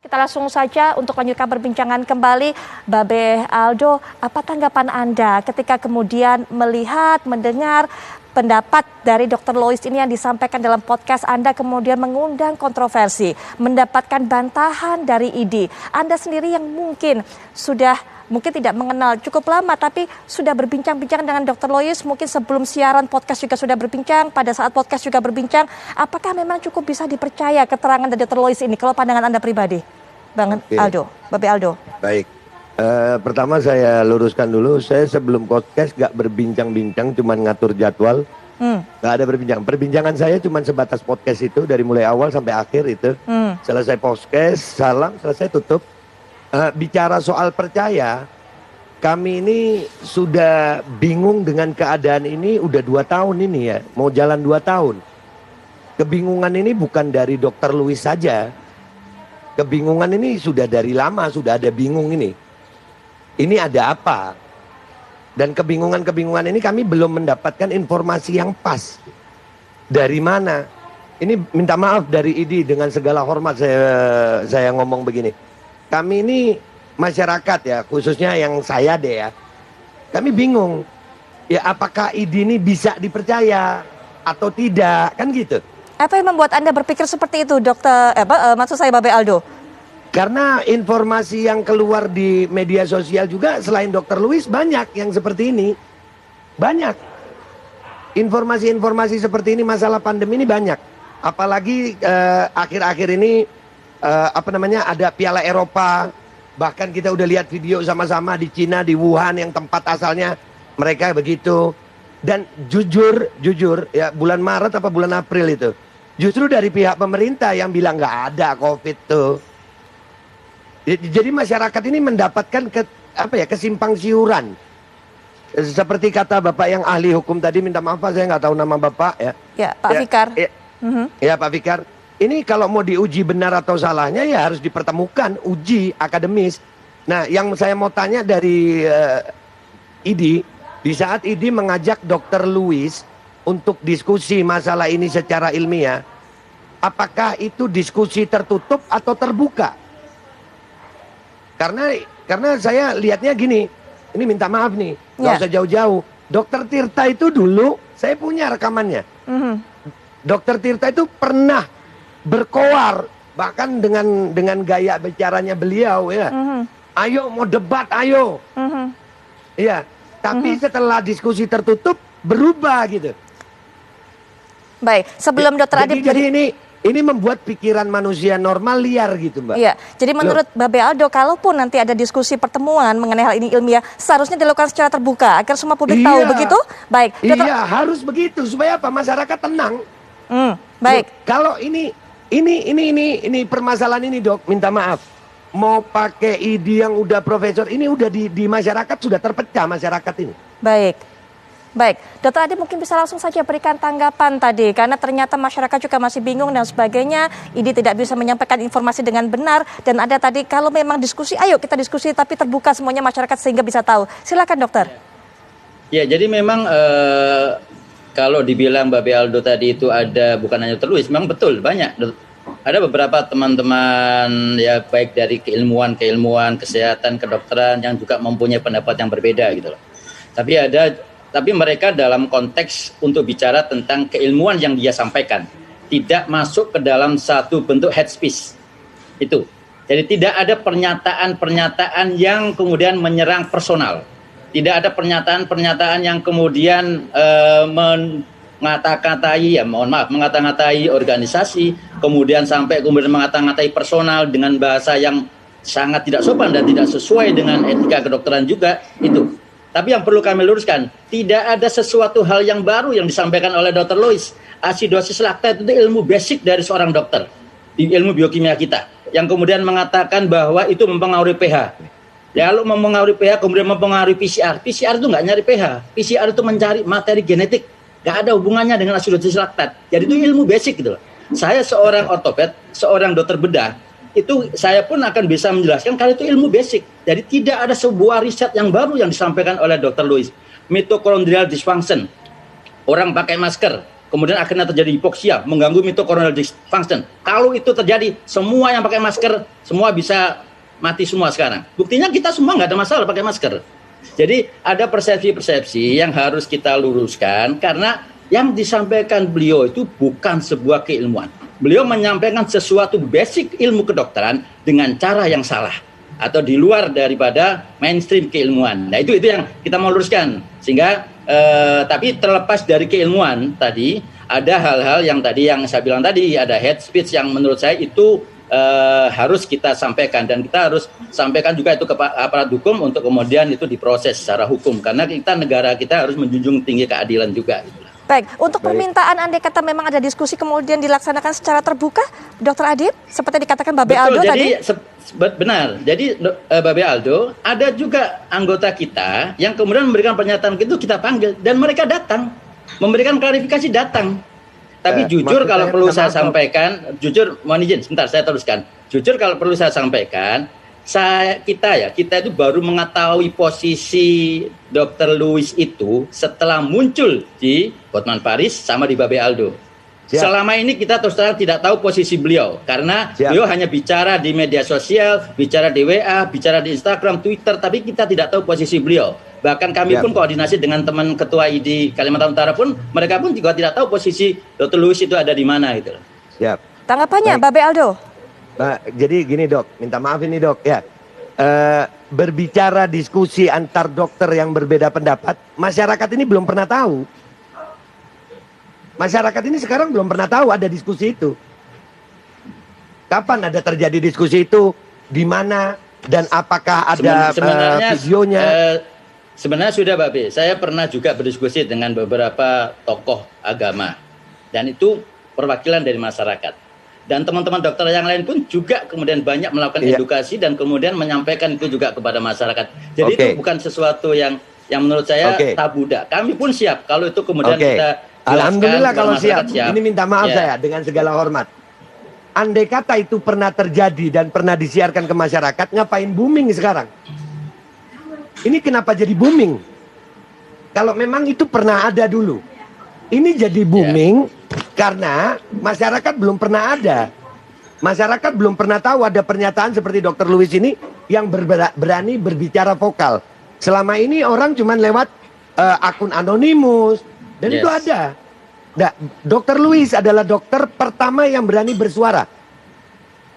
Kita langsung saja untuk lanjutkan perbincangan kembali. Babe Aldo, apa tanggapan Anda ketika kemudian melihat, mendengar pendapat dari Dr. Lois ini yang disampaikan dalam podcast Anda kemudian mengundang kontroversi, mendapatkan bantahan dari ID. Anda sendiri yang mungkin tidak mengenal cukup lama, tapi sudah berbincang-bincang dengan Dr. Lois, mungkin sebelum siaran podcast juga sudah berbincang, pada saat podcast juga berbincang, apakah memang cukup bisa dipercaya keterangan dari Dr. Lois ini, kalau pandangan Anda pribadi, Bang Aldo, Babe Aldo? Baik, pertama saya luruskan dulu, saya sebelum podcast gak berbincang-bincang, cuma ngatur jadwal, gak ada berbincang. Perbincangan saya cuma sebatas podcast itu, dari mulai awal sampai akhir itu, selesai podcast, salam, selesai tutup. Bicara soal percaya, kami ini sudah bingung dengan keadaan ini udah 2 tahun ini ya, mau jalan 2 tahun. Kebingungan ini bukan dari Dr. Lois saja, kebingungan ini sudah dari lama, sudah ada bingung ini. Ini ada apa? Dan kebingungan-kebingungan ini kami belum mendapatkan informasi yang pas. Dari mana? Ini minta maaf dari ID dengan segala hormat saya ngomong begini. Kami ini masyarakat ya, khususnya yang saya deh ya, kami bingung. Ya apakah ID ini bisa dipercaya atau tidak, kan gitu. Apa yang membuat Anda berpikir seperti itu, maksud saya Babe Aldo? Karena informasi yang keluar di media sosial juga selain Dr. Lois banyak yang seperti ini. Banyak. Informasi-informasi seperti ini masalah pandemi ini banyak. Apalagi akhir-akhir ini ada Piala Eropa, bahkan kita udah lihat video sama-sama di Cina, di Wuhan yang tempat asalnya mereka begitu. Dan jujur ya, bulan Maret apa bulan April itu, justru dari pihak pemerintah yang bilang nggak ada COVID tuh. Jadi masyarakat ini mendapatkan kesimpang siuran. Seperti kata Bapak yang ahli hukum tadi, minta maaf Pak, saya nggak tahu nama Bapak ya. Ya, Pak Fikar. Ya Pak Fikar. Ini kalau mau diuji benar atau salahnya ya harus dipertemukan, uji akademis. Nah yang saya mau tanya dari ID, di saat ID mengajak Dr. Lois untuk diskusi masalah ini secara ilmiah, apakah itu diskusi tertutup atau terbuka? Karena saya lihatnya gini, ini minta maaf nih, nggak usah jauh-jauh. Dr. Tirta itu dulu, saya punya rekamannya. Dr. Tirta itu pernah berkoar, bahkan dengan gaya bicaranya beliau ya. Ayo mau debat, ayo. Iya, tapi setelah diskusi tertutup berubah gitu. Baik, sebelum Dr. Adib jadi ini membuat pikiran manusia normal liar gitu, Mbak. Iya, jadi menurut Babe Aldo, kalaupun nanti ada diskusi pertemuan mengenai hal ini ilmiah, seharusnya dilakukan secara terbuka agar semua publik tahu, begitu? Baik, Dr. Iya, harus begitu supaya apa? Masyarakat tenang. Baik. Loh, kalau ini permasalahan ini, Dok, minta maaf. Mau pakai ID yang udah profesor, ini udah di masyarakat sudah terpecah masyarakat ini. Baik, Dr. Adib mungkin bisa langsung saja berikan tanggapan tadi, karena ternyata masyarakat juga masih bingung dan sebagainya, ID tidak bisa menyampaikan informasi dengan benar, dan ada tadi kalau memang diskusi, ayo kita diskusi tapi terbuka semuanya masyarakat sehingga bisa tahu. Silakan dokter. Ya, jadi memang kalau dibilang Babe Aldo tadi itu ada bukan hanya Dr. Lois, memang betul banyak. Ada beberapa teman-teman ya baik dari keilmuan kesehatan, kedokteran yang juga mempunyai pendapat yang berbeda gitu loh. Tapi mereka dalam konteks untuk bicara tentang keilmuan yang dia sampaikan, tidak masuk ke dalam satu bentuk head speech. Itu. Jadi tidak ada pernyataan-pernyataan yang kemudian menyerang personal. Tidak ada pernyataan-pernyataan yang kemudian mengata-ngatai organisasi, kemudian sampai kemudian mengata-ngatai personal dengan bahasa yang sangat tidak sopan dan tidak sesuai dengan etika kedokteran juga itu. Tapi yang perlu kami luruskan, tidak ada sesuatu hal yang baru yang disampaikan oleh Dr. Lois. Asidosis laktat itu ilmu basic dari seorang dokter di ilmu biokimia kita, yang kemudian mengatakan bahwa itu mempengaruhi pH. Lalu mempengaruhi pH, kemudian mempengaruhi PCR. PCR itu nggak nyari pH. PCR itu mencari materi genetik. Nggak ada hubungannya dengan asidosis laktat. Jadi itu ilmu basic gitu loh. Saya seorang ortoped, seorang dokter bedah, itu saya pun akan bisa menjelaskan kalau itu ilmu basic. Jadi tidak ada sebuah riset yang baru yang disampaikan oleh Dr. Lois. Mitochondrial dysfunction. Orang pakai masker, kemudian akhirnya terjadi hipoksia, mengganggu mitochondrial dysfunction. Kalau itu terjadi, semua yang pakai masker, semua bisa mati semua sekarang. Buktinya kita semua nggak ada masalah pakai masker. Jadi ada persepsi-persepsi yang harus kita luruskan, karena yang disampaikan beliau itu bukan sebuah keilmuan. Beliau menyampaikan sesuatu basic ilmu kedokteran dengan cara yang salah atau di luar daripada mainstream keilmuan. Nah itu yang kita mau luruskan. Sehingga tapi terlepas dari keilmuan tadi, ada hal-hal yang tadi yang saya bilang tadi, ada hate speech yang menurut saya itu harus kita sampaikan, dan kita harus sampaikan juga itu ke aparat hukum untuk kemudian itu diproses secara hukum, karena negara kita harus menjunjung tinggi keadilan juga. Baik, untuk permintaan andai kata memang ada diskusi kemudian dilaksanakan secara terbuka, Dr. Adib, seperti dikatakan Babe Aldo tadi. Benar, jadi Babe Aldo, ada juga anggota kita yang kemudian memberikan pernyataan itu, kita panggil dan mereka datang, memberikan klarifikasi, datang. Tapi jujur kalau perlu saya sampaikan, jujur, mohon izin, sebentar saya teruskan. Jujur kalau perlu saya sampaikan, kita itu baru mengetahui posisi Dr. Louis itu setelah muncul di Hotman Paris sama di Babe Aldo. Siap. Selama ini kita terus terang tidak tahu posisi beliau, karena beliau hanya bicara di media sosial, bicara di WA, bicara di Instagram, Twitter, tapi kita tidak tahu posisi beliau. Bahkan kami pun koordinasi dengan teman ketua ID Kalimantan Utara pun, mereka pun juga tidak tahu posisi Dr. Louis itu ada di mana gitu. Siap. Tanggapannya, Babe Aldo? Nah, jadi gini dok, minta maaf ini dok ya. Berbicara diskusi antar dokter yang berbeda pendapat, masyarakat ini belum pernah tahu. Masyarakat ini sekarang belum pernah tahu ada diskusi itu. Kapan ada terjadi diskusi itu? Di mana? Dan apakah ada videonya? Sebenarnya sudah, Babe. Saya pernah juga berdiskusi dengan beberapa tokoh agama. Dan itu perwakilan dari masyarakat. Dan teman-teman dokter yang lain pun juga kemudian banyak melakukan edukasi dan kemudian menyampaikan itu juga kepada masyarakat. Jadi itu bukan sesuatu yang menurut saya tabu. Kami pun siap kalau itu kemudian kita alhamdulillah kalau siap. Ini minta maaf saya dengan segala hormat. Andai kata itu pernah terjadi dan pernah disiarkan ke masyarakat, ngapain booming sekarang? Ini kenapa jadi booming? Kalau memang itu pernah ada dulu. Ini jadi booming karena masyarakat belum pernah ada. Masyarakat belum pernah tahu ada pernyataan seperti Dr. Louis ini yang berani berbicara vokal. Selama ini orang cuma lewat akun anonimus. Dan itu ada. Nah, Dr. Louis adalah dokter pertama yang berani bersuara.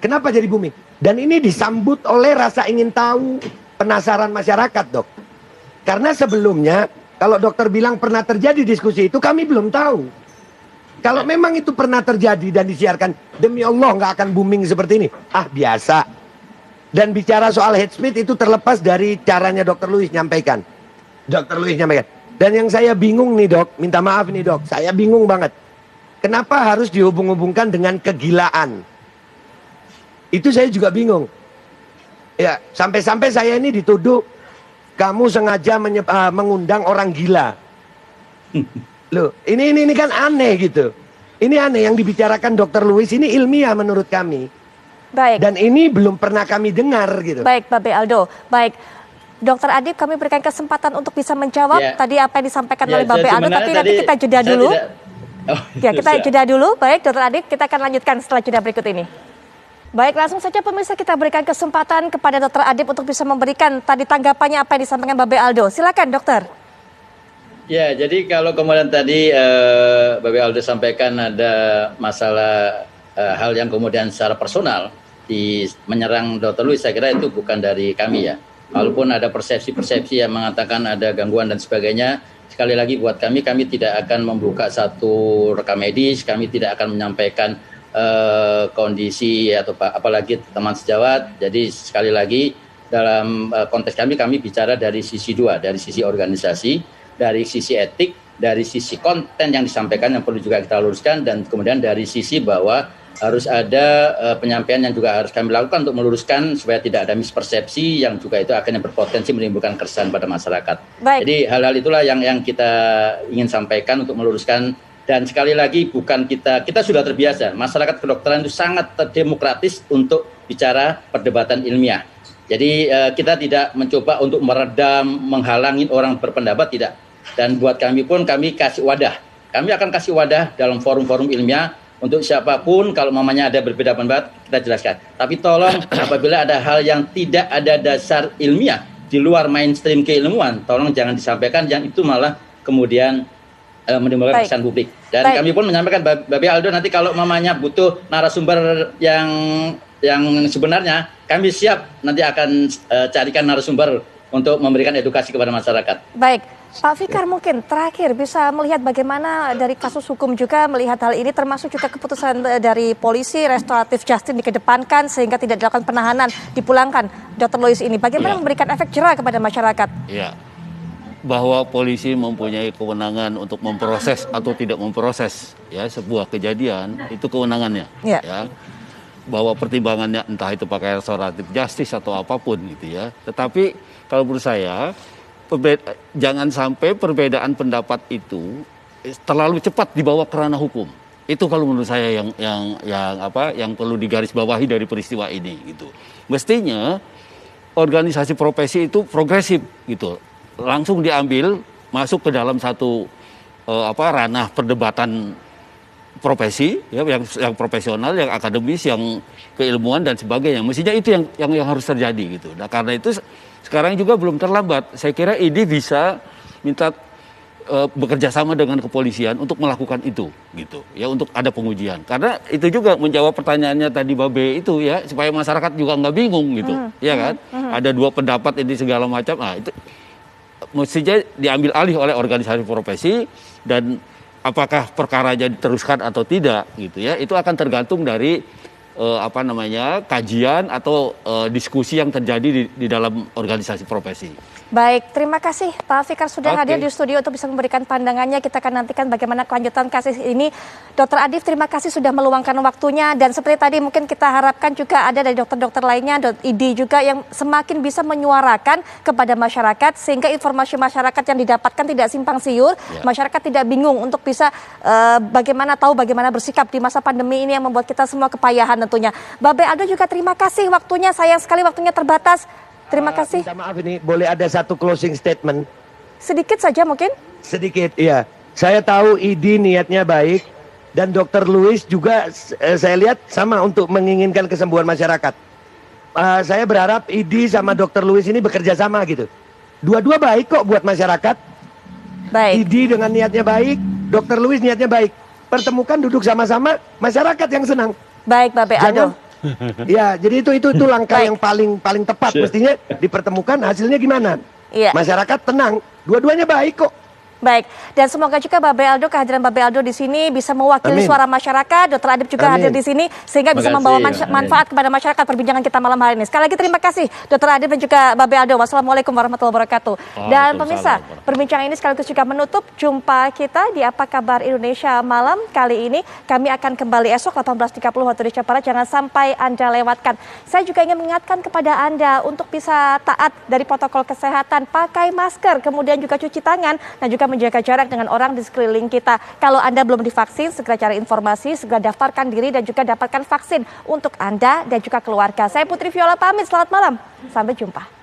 Kenapa jadi booming? Dan ini disambut oleh rasa ingin tahu, penasaran masyarakat, dok. Karena sebelumnya, kalau dokter bilang pernah terjadi diskusi itu, kami belum tahu. Kalau memang itu pernah terjadi dan disiarkan, demi Allah nggak akan booming seperti ini. Ah, biasa. Dan bicara soal hate speech itu terlepas dari caranya Dr. Louis nyampaikan. Dr. Louis nyampaikan. Dan yang saya bingung nih dok, minta maaf nih dok, saya bingung banget. Kenapa harus dihubung-hubungkan dengan kegilaan? Itu saya juga bingung. Ya, sampai-sampai saya ini dituduh, kamu sengaja mengundang orang gila. Loh, ini kan aneh gitu. Ini aneh yang dibicarakan Dr. Louis ini ilmiah menurut kami. Baik. Dan ini belum pernah kami dengar gitu. Baik, Babe Aldo. Baik. Dr. Adib, kami berikan kesempatan untuk bisa menjawab tadi apa yang disampaikan oleh Babe Aldo, tapi nanti kita jeda dulu. Kita jeda dulu. Baik, Dr. Adib, kita akan lanjutkan setelah jeda berikut ini. Baik, langsung saja pemirsa kita berikan kesempatan kepada Dr. Adib untuk bisa memberikan tadi tanggapannya apa yang disampaikan Babe Aldo. Silakan, Dokter. Ya, jadi kalau kemudian tadi Babe Aldo sampaikan ada masalah hal yang kemudian secara personal menyerang Dr. Louis, saya kira itu bukan dari kami ya. Walaupun ada persepsi-persepsi yang mengatakan ada gangguan dan sebagainya, sekali lagi buat kami tidak akan membuka satu rekam medis, kami tidak akan menyampaikan kondisi atau apalagi teman sejawat. Jadi sekali lagi dalam konteks kami bicara dari sisi dua, dari sisi organisasi, dari sisi etik, dari sisi konten yang disampaikan yang perlu juga kita luruskan, dan kemudian dari sisi bahwa harus ada penyampaian yang juga harus kami lakukan untuk meluruskan supaya tidak ada mispersepsi yang juga itu akhirnya berpotensi menimbulkan keresahan pada masyarakat. Baik. Jadi hal-hal itulah yang kita ingin sampaikan untuk meluruskan. Dan sekali lagi bukan kita sudah terbiasa, masyarakat kedokteran itu sangat demokratis untuk bicara perdebatan ilmiah. Jadi kita tidak mencoba untuk meredam, menghalangi orang berpendapat, tidak. Dan buat kami pun kami kasih wadah. kami akan kasih wadah dalam forum-forum ilmiah untuk siapapun kalau mamanya ada berbeda pendapat kita jelaskan. Tapi tolong apabila ada hal yang tidak ada dasar ilmiah di luar mainstream keilmuan, tolong jangan disampaikan yang itu malah kemudian menimbulkan kesan publik. Dan kami pun menyampaikan Babe Aldo nanti kalau mamanya butuh narasumber yang sebenarnya, kami siap nanti akan carikan narasumber untuk memberikan edukasi kepada masyarakat. Baik, Pak Fikar mungkin terakhir bisa melihat bagaimana dari kasus hukum juga melihat hal ini termasuk juga keputusan dari polisi restoratif justice dikedepankan sehingga tidak dilakukan penahanan, dipulangkan Dr. Lois ini. Bagaimana memberikan efek jera kepada masyarakat? Ya, bahwa polisi mempunyai kewenangan untuk memproses atau tidak memproses ya sebuah kejadian itu kewenangannya. Ya. Bahwa pertimbangannya entah itu pakai restoratif justice atau apapun gitu ya. Tetapi kalau menurut saya jangan sampai perbedaan pendapat itu terlalu cepat dibawa ke ranah hukum. Itu kalau menurut saya yang perlu digarisbawahi dari peristiwa ini gitu. Mestinya organisasi profesi itu progresif gitu. Langsung diambil masuk ke dalam satu ranah perdebatan profesi ya yang profesional, yang akademis, yang keilmuan dan sebagainya. Mestinya itu yang harus terjadi gitu. Nah, karena itu sekarang juga belum terlambat. Saya kira ini bisa minta bekerja sama dengan kepolisian untuk melakukan itu gitu. Ya untuk ada pengujian. Karena itu juga menjawab pertanyaannya tadi Babe itu ya supaya masyarakat juga nggak bingung gitu. Ya kan? Ada dua pendapat ini segala macam. Nah, itu mestinya diambil alih oleh organisasi profesi dan apakah perkaranya diteruskan atau tidak gitu ya, itu akan tergantung dari kajian atau diskusi yang terjadi di dalam organisasi profesi. Baik, terima kasih Pak Fikar sudah hadir di studio untuk bisa memberikan pandangannya. Kita akan nantikan bagaimana kelanjutan kasus ini. Dr. Adif, terima kasih sudah meluangkan waktunya. Dan seperti tadi mungkin kita harapkan juga ada dari dokter-dokter lainnya, ID juga yang semakin bisa menyuarakan kepada masyarakat sehingga informasi masyarakat yang didapatkan tidak simpang siur, masyarakat tidak bingung untuk bisa bagaimana bersikap di masa pandemi ini yang membuat kita semua kepayahan tentunya. Babe Aldo juga terima kasih waktunya, sayang sekali waktunya terbatas. Terima kasih. Minta maaf ini, boleh ada satu closing statement? Sedikit saja mungkin? Sedikit, iya. Saya tahu ID niatnya baik dan Dr. Louis juga saya lihat sama untuk menginginkan kesembuhan masyarakat. Saya berharap ID sama Dr. Louis ini bekerja sama gitu. Dua-dua baik kok buat masyarakat. Baik. ID dengan niatnya baik, Dr. Louis niatnya baik. Pertemukan, duduk sama-sama, masyarakat yang senang. Baik, Babe Aldo. Ya, jadi itu langkah yang paling tepat. Mestinya dipertemukan hasilnya gimana? Iya. Masyarakat tenang, dua-duanya baik kok. Baik, dan semoga juga Babe Aldo, kehadiran Babe Aldo di sini bisa mewakili suara masyarakat. Dr. Adib juga hadir di sini sehingga bisa membawa manfaat kepada masyarakat perbincangan kita malam hari ini. Sekali lagi terima kasih Dr. Adib dan juga Babe Aldo. Wassalamualaikum warahmatullahi wabarakatuh. Dan pemirsa, perbincangan ini sekaligus juga menutup jumpa kita di Apa Kabar Indonesia malam kali ini. Kami akan kembali esok 18.30 waktu Indonesia Barat. Jangan sampai Anda lewatkan. Saya juga ingin mengingatkan kepada Anda untuk bisa taat dari protokol kesehatan, pakai masker, kemudian juga cuci tangan dan juga menjaga jarak dengan orang di sekeliling kita. Kalau Anda belum divaksin, segera cari informasi, segera daftarkan diri dan juga dapatkan vaksin untuk Anda dan juga keluarga. Saya Putri Viola pamit, selamat malam. Sampai jumpa.